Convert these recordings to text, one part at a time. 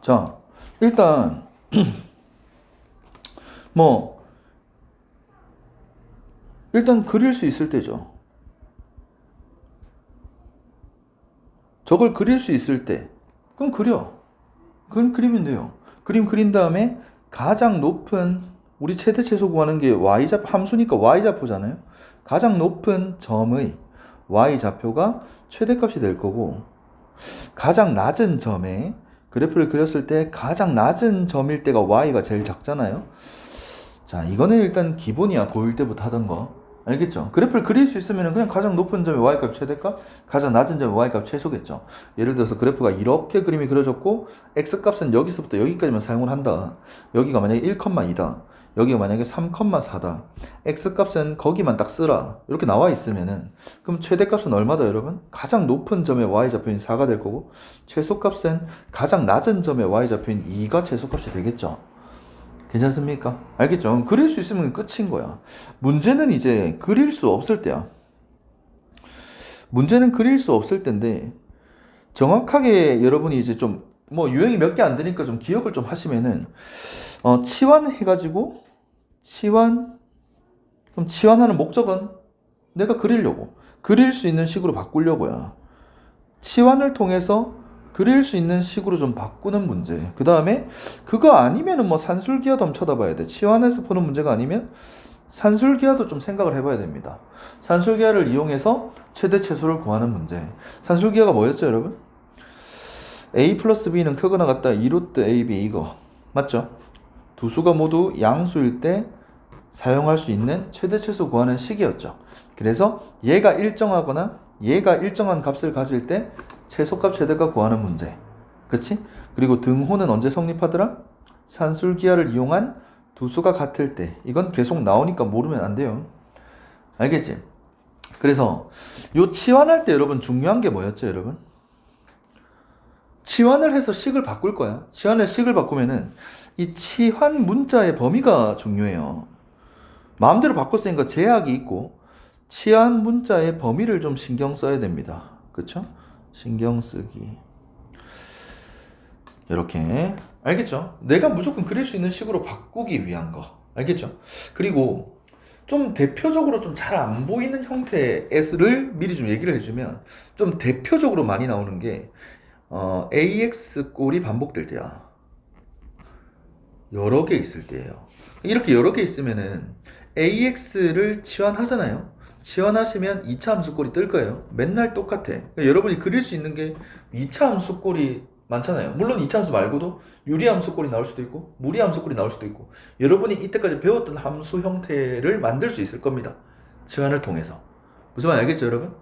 자, 일단 뭐 일단 그릴 수 있을 때죠. 저걸 그릴 수 있을 때 그럼 그려. 그럼 그리면 돼요. 그림 그린 다음에 가장 높은 우리 최대 최소 구하는 게 y좌 함수니까 y좌표잖아요. 가장 높은 점의 y좌표가 최대값이 될 거고 가장 낮은 점에 그래프를 그렸을 때 가장 낮은 점일 때가 y가 제일 작잖아요. 자, 이거는 일단 기본이야. 고1 때부터 하던 거. 알겠죠? 그래프를 그릴 수 있으면 그냥 가장 높은 점의 y값 최대값, 가장 낮은 점의 y값 최소겠죠. 예를 들어서 그래프가 이렇게 그림이 그려졌고 x값은 여기서부터 여기까지만 사용을 한다. 여기가 만약에 1,2다. 여기가 만약에 3,4다. x값은 거기만 딱 쓰라. 이렇게 나와 있으면은 그럼 최대값은 얼마다 여러분? 가장 높은 점의 y좌표인 4가 될 거고 최소값은 가장 낮은 점의 y좌표인 2가 최소값이 되겠죠. 괜찮습니까? 알겠죠? 그릴 수 있으면 끝인 거야. 문제는 이제 그릴 수 없을 때야. 문제는 그릴 수 없을 때인데 정확하게 여러분이 이제 좀 뭐 유형이 몇 개 안 되니까 좀 기억을 좀 하시면은 치환 해가지고 그럼 치환하는 목적은 내가 그리려고 그릴 수 있는 식으로 바꾸려고야. 치환을 통해서 그릴 수 있는 식으로 좀 바꾸는 문제. 그 다음에 그거 아니면은 뭐 산술기하도 한번 쳐다봐야 돼. 치환해서 푸는 문제가 아니면 산술기하도 좀 생각을 해봐야 됩니다. 산술기하를 이용해서 최대 최소를 구하는 문제. 산술기하가 뭐였죠, 여러분? a 플러스 b는 크거나 같다 2루트 ab 이거 맞죠? 두 수가 모두 양수일 때 사용할 수 있는 최대 최소 구하는 식이었죠. 그래서 얘가 일정하거나 얘가 일정한 값을 가질 때 최소값 최대값 구하는 문제. 그치? 그리고 등호는 언제 성립하더라? 산술기하를 이용한 두 수가 같을 때. 이건 계속 나오니까 모르면 안 돼요. 알겠지? 그래서 요 치환할 때 여러분 중요한 게 뭐였죠, 여러분? 치환을 해서 식을 바꿀 거야. 치환해서 식을 바꾸면은 이 치환 문자의 범위가 중요해요. 마음대로 바꿨으니까 제약이 있고 치환 문자의 범위를 좀 신경 써야 됩니다. 그쵸? 신경 쓰기. 이렇게. 알겠죠? 내가 무조건 그릴 수 있는 식으로 바꾸기 위한 거. 알겠죠? 그리고 좀 대표적으로 좀 잘 안 보이는 형태를 미리 좀 얘기를 해주면 좀 대표적으로 많이 나오는 게 AX 꼴이 반복될 때야. 여러 개 있을 때예요. 이렇게 여러 개 있으면은 AX를 치환하잖아요. 치환하시면 2차 함수 꼴이 뜰 거예요. 맨날 똑같아. 그러니까 여러분이 그릴 수 있는 게 2차 함수 꼴이 많잖아요. 물론 2차 함수 말고도 유리 함수 꼴이 나올 수도 있고 무리 함수 꼴이 나올 수도 있고 여러분이 이때까지 배웠던 함수 형태를 만들 수 있을 겁니다. 치환을 통해서. 무슨 말 알겠죠, 여러분?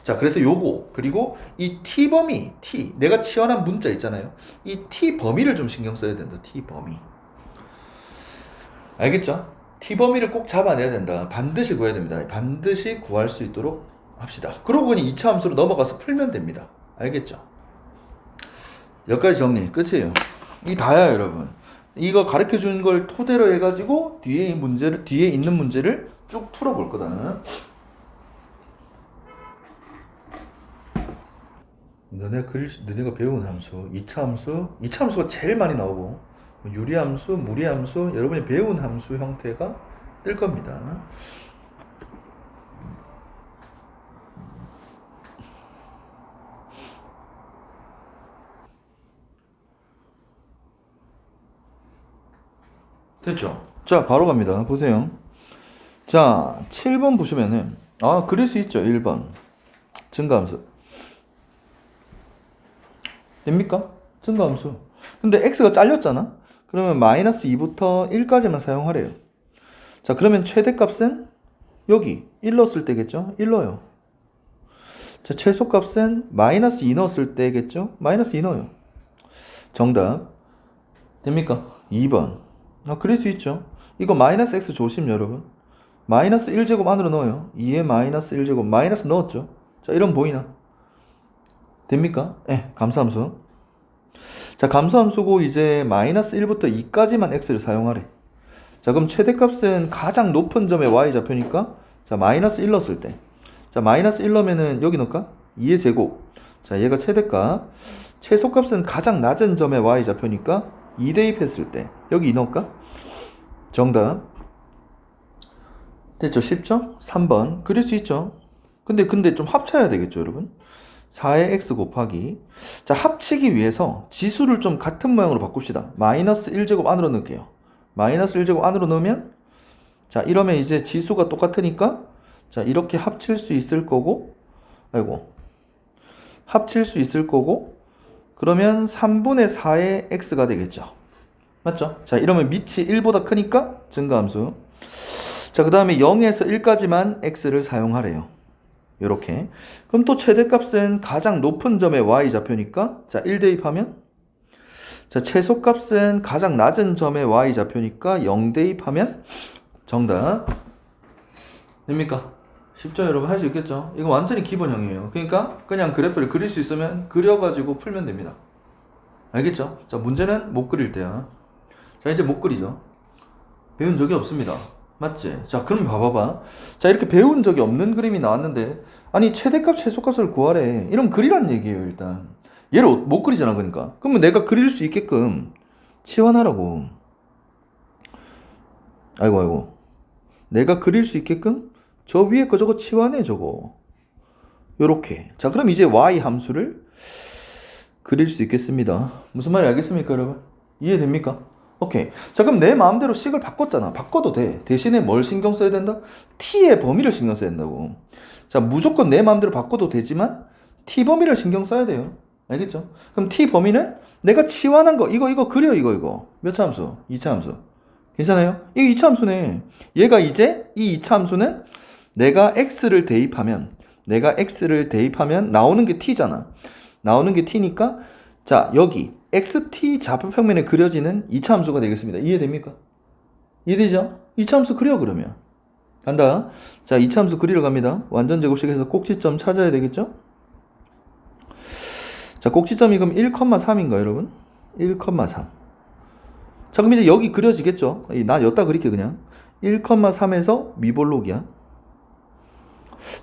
자, 그래서 요거 그리고 이 t 범위 t 내가 치환한 문자 있잖아요. 이 t 범위를 좀 신경 써야 된다. t 범위. 알겠죠? t 범위를 꼭 잡아내야 된다. 반드시 구해야 됩니다. 반드시 구할 수 있도록 합시다. 그러고 보니 2차 함수로 넘어가서 풀면 됩니다. 알겠죠? 여기까지 정리 끝이에요. 이 다야, 여러분. 이거 가르쳐 준 걸 토대로 해가지고 뒤에 있는 문제를 쭉 풀어볼 거다. 너네가 배운 함수, 2차 함수가 제일 많이 나오고, 유리함수, 무리함수, 여러분이 배운 함수 형태가 뜰 겁니다. 됐죠? 자, 바로 갑니다. 보세요. 자, 7번 보시면은, 그릴 수 있죠. 1번. 증가함수. 됩니까? 증가함수. 근데 x가 잘렸잖아? 그러면 마이너스 2부터 1까지만 사용하래요. 자, 그러면 최대값은 여기 1 넣었을 때겠죠? 1 넣어요. 자, 최소값은 마이너스 2 넣었을 때겠죠? 마이너스 2 넣어요. 정답. 됩니까? 2번. 그릴 수 있죠. 이거 마이너스 x 조심, 여러분. 마이너스 1제곱 안으로 넣어요. 2에 마이너스 1제곱 마이너스 넣었죠. 자, 이러면 보이나? 됩니까? 네, 감소함수. 자, 감소함수고 이제 마이너스 1부터 2까지만 x를 사용하래. 자, 그럼 최대값은 가장 높은 점의 y좌표니까 자, 마이너스 1 넣었을 때. 자, 마이너스 1 넣으면은 여기 넣을까? 2의 제곱. 자, 얘가 최대값. 최소값은 가장 낮은 점의 y좌표니까 2 대입했을 때 여기 2 넣을까? 정답. 됐죠? 쉽죠? 3번. 그릴 수 있죠? 근데 좀 합쳐야 되겠죠, 여러분? 4의 x 곱하기. 자, 합치기 위해서 지수를 좀 같은 모양으로 바꿉시다. 마이너스 1제곱 안으로 넣을게요. 마이너스 1제곱 안으로 넣으면, 자, 이러면 이제 지수가 똑같으니까, 자, 이렇게 합칠 수 있을 거고, 합칠 수 있을 거고, 그러면 3분의 4의 x가 되겠죠. 맞죠? 자, 이러면 밑이 1보다 크니까 증가함수. 자, 그 다음에 0에서 1까지만 x를 사용하래요. 요렇게. 그럼 또 최대값은 가장 높은 점의 y좌표니까, 자, 1 대입하면, 자, 최소값은 가장 낮은 점의 y좌표니까 0 대입하면 정답. 됩니까? 쉽죠, 여러분? 할 수 있겠죠? 이거 완전히 기본형이에요. 그러니까 그냥 그래프를 그릴 수 있으면 그려가지고 풀면 됩니다. 알겠죠? 자, 문제는 못 그릴 때야. 자, 이제 못 그리죠. 배운 적이 없습니다. 맞지? 자, 그럼 봐봐봐. 자, 이렇게 배운 적이 없는 그림이 나왔는데, 아니, 최대값, 최소값을 구하래. 이러면 그리란 얘기예요, 일단. 얘를 못 그리잖아, 그러니까. 그러면 내가 그릴 수 있게끔 치환하라고. 아이고. 내가 그릴 수 있게끔 저 위에 거 저거 치환해, 저거. 요렇게. 자, 그럼 이제 y 함수를 그릴 수 있겠습니다. 무슨 말인지 알겠습니까, 여러분? 이해됩니까? 오케이. 자, 그럼 내 마음대로 식을 바꿨잖아. 바꿔도 돼. 대신에 뭘 신경 써야 된다? t의 범위를 신경 써야 된다고. 자, 무조건 내 마음대로 바꿔도 되지만 t 범위를 신경 써야 돼요. 알겠죠? 그럼 t 범위는 내가 치환한 거 이거 그려 이거. 몇 차 함수? 2차 함수. 괜찮아요? 이거 2차 함수네. 얘가 이제 이 2차 함수는 내가 x를 대입하면 나오는 게 t잖아. 나오는 게 t니까 자, 여기 xt 좌표평면에 그려지는 2차 함수가 되겠습니다. 이해됩니까? 이해되죠? 2차 함수 그려 그러면. 간다. 자, 2차 함수 그리러 갑니다. 완전 제곱식에서 꼭지점 찾아야 되겠죠? 자, 꼭지점이 그럼 1,3인가 여러분? 1,3. 자, 그럼 이제 여기 그려지겠죠? 나 여기다 그릴게 그냥. 1,3에서 미볼록이야.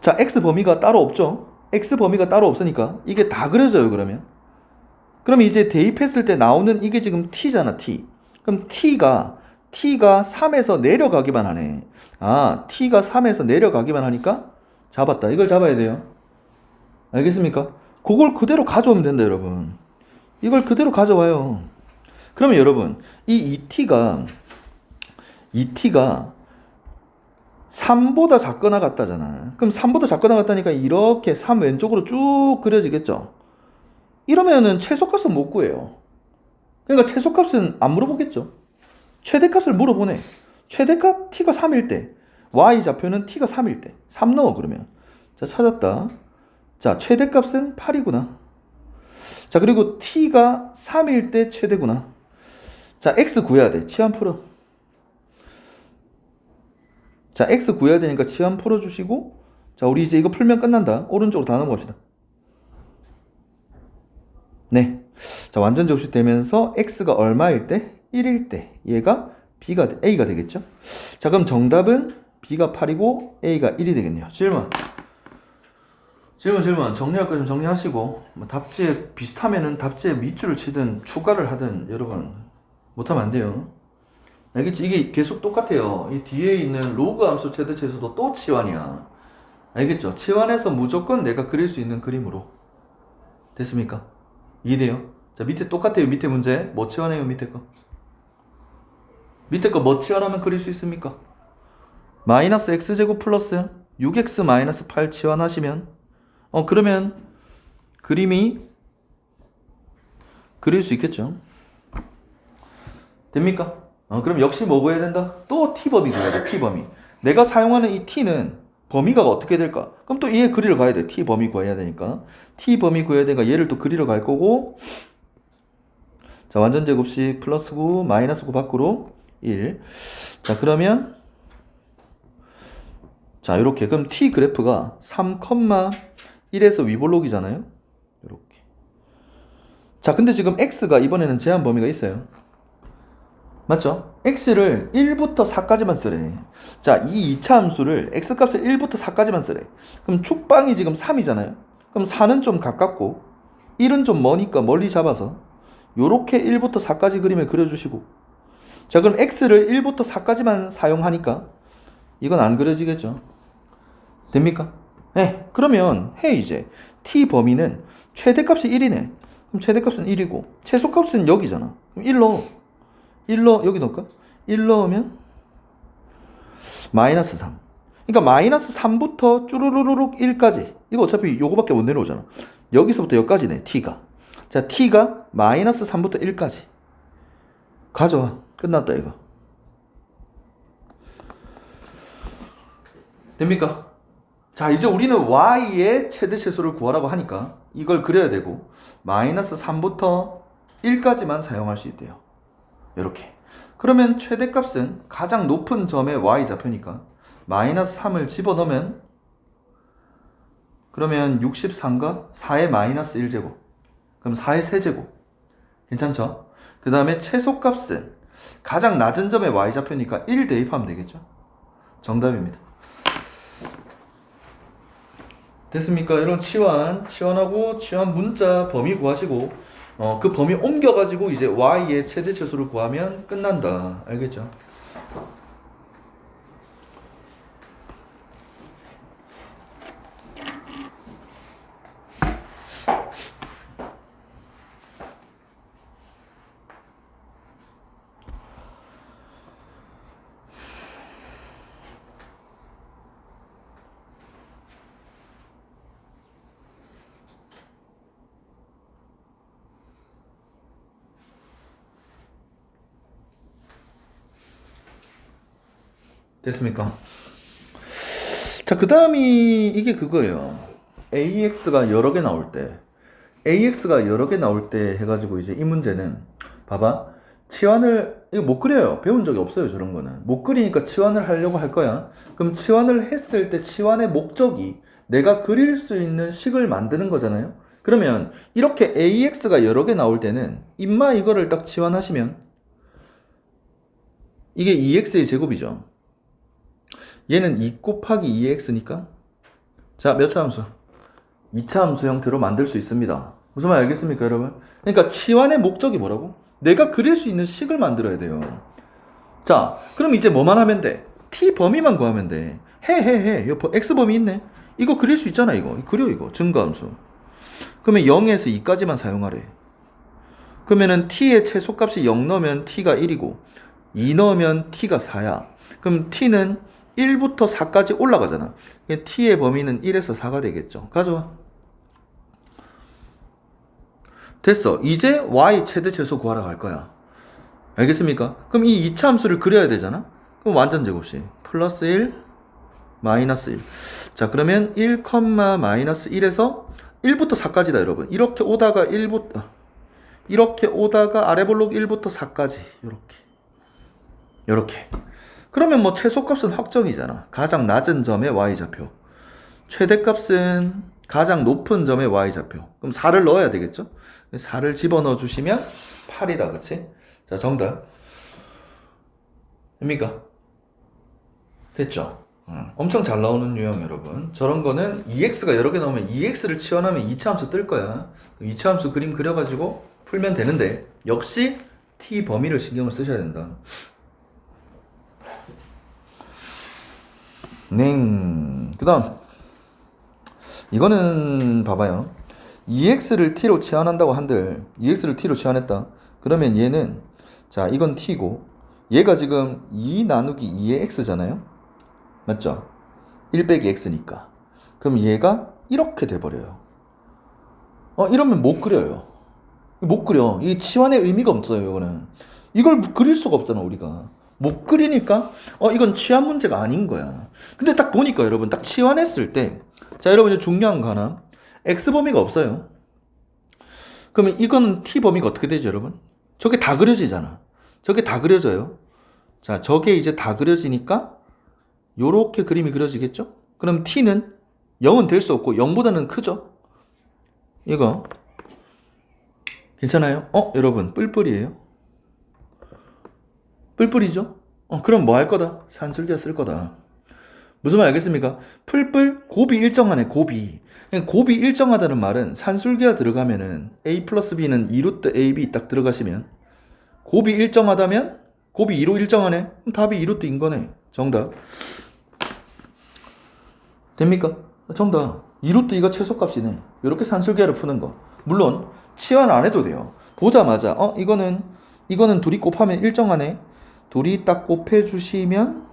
자, x 범위가 따로 없죠? x 범위가 따로 없으니까 이게 다 그려져요, 그러면. 그럼 이제 대입했을 때 나오는 이게 지금 t잖아, t. 그럼 t가 3에서 내려가기만 하네. 아, t가 3에서 내려가기만 하니까 잡았다. 이걸 잡아야 돼요. 알겠습니까? 그걸 그대로 가져오면 된다, 여러분. 이걸 그대로 가져와요. 그러면 여러분, 이 2t가 3보다 작거나 같다잖아. 그럼 3보다 작거나 같다니까 이렇게 3 왼쪽으로 쭉 그려지겠죠? 이러면은 최소값은 못 구해요. 그러니까 최소값은 안 물어보겠죠? 최대값을 물어보네. 최대값 t가 3일 때, y좌표는 t가 3일 때. 3 넣어, 그러면. 자, 찾았다. 자, 최대값은 8이구나. 자, 그리고 t가 3일 때 최대구나. 자, x 구해야 돼. 치환 풀어. 자, x 구해야 되니까 치환 풀어주시고, 자, 우리 이제 이거 풀면 끝난다. 오른쪽으로 다 넘어갑시다. 네. 자, 완전 적식 되면서 x가 얼마일 때? 1일 때. 얘가 a가 되겠죠? 자, 그럼 정답은 b가 8이고 a가 1이 되겠네요. 질문. 정리할 거 좀 정리하시고, 뭐 답지에 비슷하면은 답지에 밑줄을 치든 추가를 하든 여러분 못하면 안 돼요. 알겠지? 이게 계속 똑같아요. 이 뒤에 있는 로그 함수 최대치에서도 또 치환이야. 알겠죠? 치환해서 무조건 내가 그릴 수 있는 그림으로. 됐습니까? 이해돼요? 자, 밑에 똑같아요. 밑에 문제. 뭐 치환해요, 밑에 거? 밑에 거 뭐 치환하면 그릴 수 있습니까? 마이너스 x제곱 플러스 6x 마이너스 8 치환하시면 그러면 그림이 그릴 수 있겠죠? 됩니까? 그럼 역시 뭐 구해야 된다? 또 t범위 구해야 돼, t범위. 내가 사용하는 이 t는 범위가 어떻게 될까? 그럼 또 얘 그리러 가야 돼. t범위 구해야 되니까. t범위 구해야 되니까 얘를 또 그리러 갈 거고. 자, 완전 제곱식 플러스 9, 마이너스 9 밖으로 1. 자, 그러면 자, 요렇게. 그럼 t 그래프가 3,1에서 위볼록이잖아요. 요렇게. 자, 근데 지금 x가 이번에는 제한 범위가 있어요. 맞죠? x를 1부터 4까지만 쓰래. 자, 이 2차 함수를 x값을 1부터 4까지만 쓰래. 그럼 축방이 지금 3이잖아요. 그럼 4는 좀 가깝고 1은 좀 머니까 멀리 잡아서 요렇게 1부터 4까지 그림을 그려주시고, 자 그럼 x를 1부터 4까지만 사용하니까 이건 안 그려지겠죠. 됩니까? 네. 그러면 해 이제 t 범위는 최대값이 1이네. 그럼 최대값은 1이고 최소값은 여기잖아. 그럼 1 넣어. 1 넣어. 여기 넣을까? 1 넣으면 마이너스 3. 그러니까 마이너스 3부터 쭈루루룩 1까지. 이거 어차피 요거밖에 못 내려오잖아. 여기서부터 여기까지네, t가. 자, t가 마이너스 3부터 1까지. 가져와. 끝났다, 이거. 됩니까? 자, 이제 우리는 y의 최대 최소를 구하라고 하니까 이걸 그려야 되고, 마이너스 3부터 1까지만 사용할 수 있대요. 이렇게. 그러면 최대값은 가장 높은 점의 y좌표니까 마이너스 3을 집어넣으면, 그러면 63과 4의 마이너스 1제곱, 그럼 4의 세제곱. 괜찮죠? 그 다음에 최소값은 가장 낮은 점의 y좌표니까 1 대입하면 되겠죠? 정답입니다. 됐습니까? 이런 치환하고 치환 문자 범위 구하시고, 그 범위 옮겨가지고 이제 y의 최대 최소를 구하면 끝난다. 알겠죠? 됐습니까? 자, 그 다음이 이게 그거예요. AX가 여러 개 나올 때, AX가 여러 개 나올 때 해가지고 이제 이 문제는 봐봐. 치환을 이거 못 그려요. 배운 적이 없어요. 저런 거는 못 그리니까 치환을 하려고 할 거야. 그럼 치환을 했을 때 치환의 목적이 내가 그릴 수 있는 식을 만드는 거잖아요. 그러면 이렇게 AX가 여러 개 나올 때는 임마 이거를 딱 치환하시면 이게 2x의 제곱이죠. 얘는 2 곱하기 2x니까 자, 몇 차 함수? 2차 함수 형태로 만들 수 있습니다. 무슨 말 알겠습니까, 여러분? 그러니까 치환의 목적이 뭐라고? 내가 그릴 수 있는 식을 만들어야 돼요. 자, 그럼 이제 뭐만 하면 돼? t 범위만 구하면 돼. 이거 x 범위 있네. 이거 그릴 수 있잖아, 이거. 그려, 이거. 증가함수. 그러면 0에서 2까지만 사용하래. 그러면은 t의 최소값이 0 넣으면 t가 1이고 2 넣으면 t가 4야. 그럼 t는 1부터 4까지 올라가잖아. t의 범위는 1에서 4가 되겠죠. 가져와. 됐어. 이제 y 최대 최소 구하러 갈 거야. 알겠습니까? 그럼 이 2차 함수를 그려야 되잖아. 그럼 완전 제곱식. 플러스 1, 마이너스 1. 자, 그러면 1, 마이너스 1에서 1부터 4까지다, 여러분. 이렇게 오다가 아래 볼록 1부터 4까지. 요렇게. 그러면 뭐 최소값은 확정이잖아. 가장 낮은 점의 y좌표. 최대값은 가장 높은 점의 y좌표. 그럼 4를 넣어야 되겠죠? 4를 집어넣어 주시면 8이다. 그치? 자, 정답. 됩니까? 됐죠? 엄청 잘 나오는 유형, 여러분. 저런 거는 2x가 여러 개 나오면 2x를 치환하면 2차 함수 뜰 거야. 2차 함수 그림 그려가지고 풀면 되는데, 역시 t 범위를 신경을 쓰셔야 된다. 그 다음 이거는 봐봐요. 2x를 t로 치환한다고 한들 2x를 t로 치환했다. 그러면 얘는, 자, 이건 t고 얘가 지금 2 나누기 2의 x잖아요. 맞죠? 1 빼기 x니까. 그럼 얘가 이렇게 돼버려요. 이러면 못 그려요. 못 그려. 이 치환의 의미가 없어요. 이거는 이걸 그릴 수가 없잖아. 우리가 못 그리니까 이건 치환 문제가 아닌 거야. 근데 딱 보니까 여러분, 딱 치환했을 때, 자, 여러분 이제 중요한 거 하나. x 범위가 없어요. 그러면 이건 t 범위가 어떻게 되죠, 여러분? 저게 다 그려지잖아. 저게 다 그려져요. 자, 저게 이제 다 그려지니까 요렇게 그림이 그려지겠죠? 그럼 t는 0은 될 수 없고 0보다는 크죠? 이거 괜찮아요? 여러분, 뿔뿔이에요? 뿔뿔이죠? 그럼 뭐 할 거다? 산술기가 쓸 거다. 무슨 말 알겠습니까? 풀뿔 곱이 일정하네, 곱이. 그냥 곱이 일정하다는 말은 산술기가 들어가면은 a 플러스 b는 2루트 ab 딱 들어가시면 곱이 일정하다면 곱이 2로 일정하네? 그럼 답이 2루트인 거네. 정답. 됩니까? 정답. 2루트 2가 최소값이네. 이렇게 산술기하를 푸는 거. 물론 치환 안 해도 돼요. 보자마자 이거는 둘이 곱하면 일정하네. 둘이 딱 곱해주시면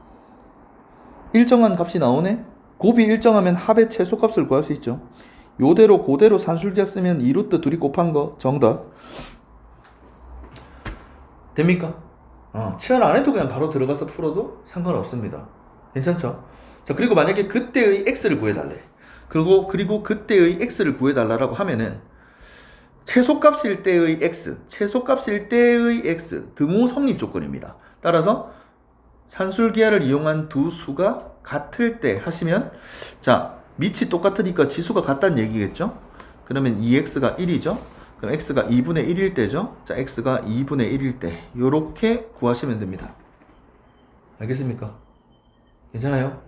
일정한 값이 나오네. 곱이 일정하면 합의 최소값을 구할 수 있죠. 요대로 그대로 산술기하 쓰면 2루트 둘이 곱한 거 정답. 됩니까? 치환 안 해도 그냥 바로 들어가서 풀어도 상관없습니다. 괜찮죠? 자, 그리고 만약에 그때의 x를 구해달래. 그리고 그때의 x를 구해달라고 하면은 최소값일 때의 x 등호 성립 조건입니다. 따라서 산술기하를 이용한 두 수가 같을 때 하시면, 자, 밑이 똑같으니까 지수가 같다는 얘기겠죠? 그러면 2x가 1이죠? 그럼 x가 2분의 1일 때죠? 자, x가 2분의 1일 때 요렇게 구하시면 됩니다. 알겠습니까? 괜찮아요?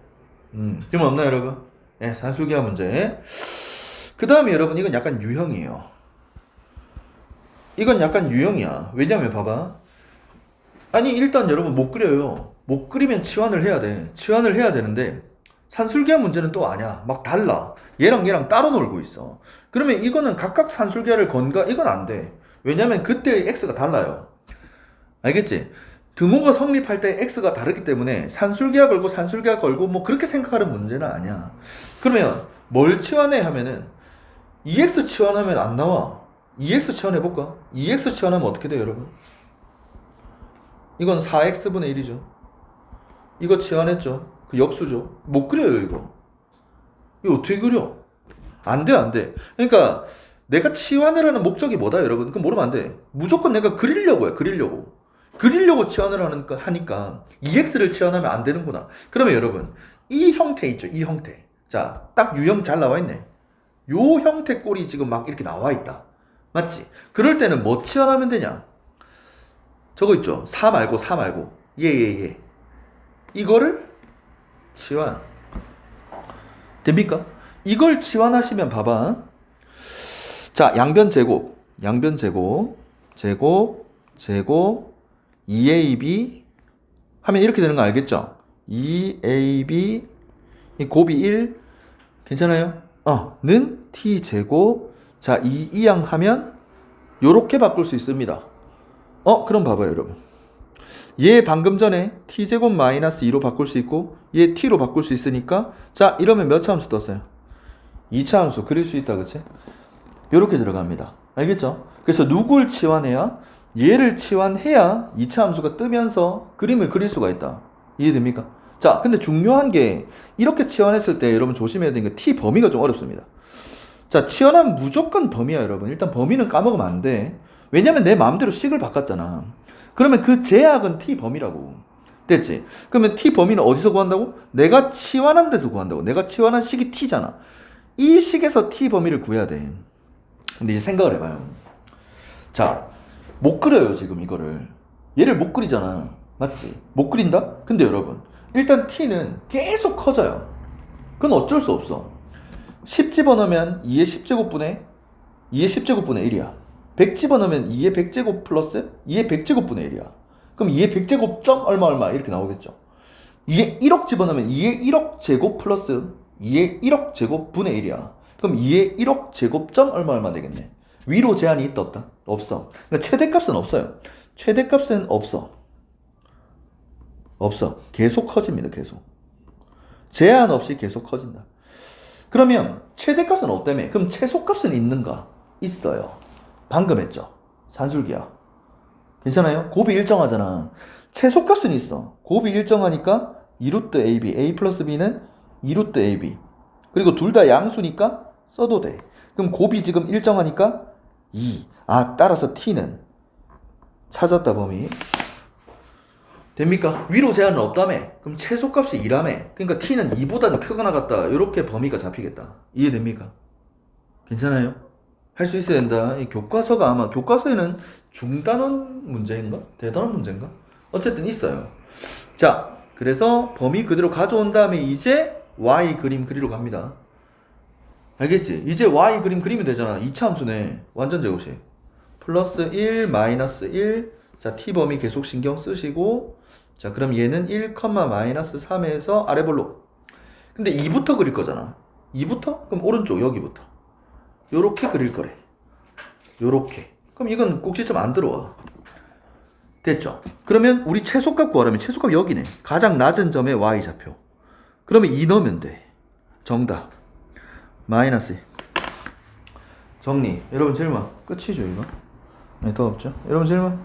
질문 없나요, 여러분? 네, 산술기하 문제. 그 다음에 여러분, 이건 약간 유형이에요. 이건 약간 유형이야. 왜냐면 봐봐. 아니, 일단 여러분 못 그려요. 못 그리면 치환을 해야 돼. 치환을 해야 되는데 산술기하 문제는 또 아니야. 막 달라. 얘랑 따로 놀고 있어. 그러면 이거는 각각 산술기하를 건가? 이건 안 돼. 왜냐면 그때의 x가 달라요. 알겠지? 등호가 성립할 때 x가 다르기 때문에 산술기하 걸고 산술기하 걸고 뭐 그렇게 생각하는 문제는 아니야. 그러면 뭘 치환해 하면은 2x 치환하면 안 나와. 2x 치환해볼까? 2x 치환하면 어떻게 돼요, 여러분? 이건 4x분의 1이죠. 이거 치환했죠. 그 역수죠. 못 그려요, 이거. 이거 어떻게 그려? 안 돼, 안 돼. 그러니까 내가 치환을 하는 목적이 뭐다, 여러분? 그럼 모르면 안 돼. 무조건 내가 그리려고 해, 그리려고 치환을 하니까 2x를 치환하면 안 되는구나. 그러면 여러분, 이 형태 있죠, 이 형태. 자, 딱 유형 잘 나와 있네. 요 형태 꼴이 지금 막 이렇게 나와 있다. 맞지? 그럴 때는 뭐 치환하면 되냐? 저거 있죠? 4 말고. 예. 이거를 치환. 됩니까? 이걸 치환하시면 봐봐. 자, 양변 제곱. 제곱 2ab 하면 이렇게 되는 거 알겠죠? 2ab 이 곱이 1 괜찮아요? 는 t제곱. 자, 이양 하면 요렇게 바꿀 수 있습니다. 그럼 봐봐요, 여러분. 얘 방금 전에 t제곱 마이너스 2로 바꿀 수 있고 얘 t로 바꿀 수 있으니까, 자, 이러면 몇 차 함수 떴어요? 2차 함수 그릴 수 있다, 그치? 요렇게 들어갑니다. 알겠죠? 그래서 누굴 치환해야? 얘를 치환해야 2차 함수가 뜨면서 그림을 그릴 수가 있다. 이해됩니까? 자, 근데 중요한 게 이렇게 치환했을 때 여러분 조심해야 되는 게 t 범위가 좀 어렵습니다. 자, 치환하면 무조건 범위야, 여러분. 일단 범위는 까먹으면 안 돼. 왜냐면 내 마음대로 식을 바꿨잖아. 그러면 그 제약은 t 범위라고. 됐지? 그러면 t 범위는 어디서 구한다고? 내가 치환한 데서 구한다고. 내가 치환한 식이 t잖아. 이 식에서 t 범위를 구해야 돼. 근데 이제 생각을 해봐요. 자, 못 그려요, 지금 이거를. 얘를 못 그리잖아. 맞지? 못 그린다? 근데 여러분, 일단 t는 계속 커져요. 그건 어쩔 수 없어. 10 집어넣으면 2의 10제곱분의 1이야. 100 집어넣으면 2의 100제곱 플러스 2의 100제곱분의 1이야. 그럼 2의 100제곱 점 얼마 이렇게 나오겠죠. 2의 1억 집어넣으면 2의 1억 제곱 플러스 2의 1억 제곱분의 1이야. 그럼 2의 1억 제곱 점 얼마 되겠네. 위로 제한이 있다, 없다? 없어. 그러니까 최대값은 없어요. 최대값은 없어. 계속 커집니다, 계속. 제한 없이 계속 커진다. 그러면 최대값은 없다며? 그럼 최소값은 있는가? 있어요. 방금 했죠. 산술기하. 괜찮아요? 곱이 일정하잖아. 최소값은 있어. 곱이 일정하니까 2루트 ab, a 플러스 b는 2루트 ab. 그리고 둘 다 양수니까 써도 돼. 그럼 곱이 지금 일정하니까 2. 따라서 t는 찾았다, 범위. 됩니까? 위로 제한은 없다며? 그럼 최소값이 2라며? 그러니까 t는 2보다는 크거나 같다. 이렇게 범위가 잡히겠다. 이해됩니까? 괜찮아요? 할 수 있어야 된다. 이 교과서가 아마 중단원 문제인가? 대단원 문제인가? 어쨌든 있어요. 자, 그 그래서 범위 그대로 가져온 다음에 이제 y 그림 그리러 갑니다. 알겠지? 이제 y 그림 그리면 되잖아. 2차 함수네. 완전 제곱식. 플러스 1, 마이너스 1. 자, t 범위 계속 신경 쓰시고. 자, 그럼 얘는 1, 마이너스 3에서 아래 볼록. 근데 2부터 그릴 거잖아. 2부터? 그럼 오른쪽 여기부터. 요렇게 그릴 거래. 요렇게. 그럼 이건 꼭지점 안 들어와. 됐죠? 그러면 우리 최소값 구하려면 최소값 여기네. 가장 낮은 점의 y좌표. 그러면 2 넣으면 돼. 정답. 마이너스. 정리. 여러분 질문. 끝이죠 이거? 네, 더 없죠? 여러분 질문.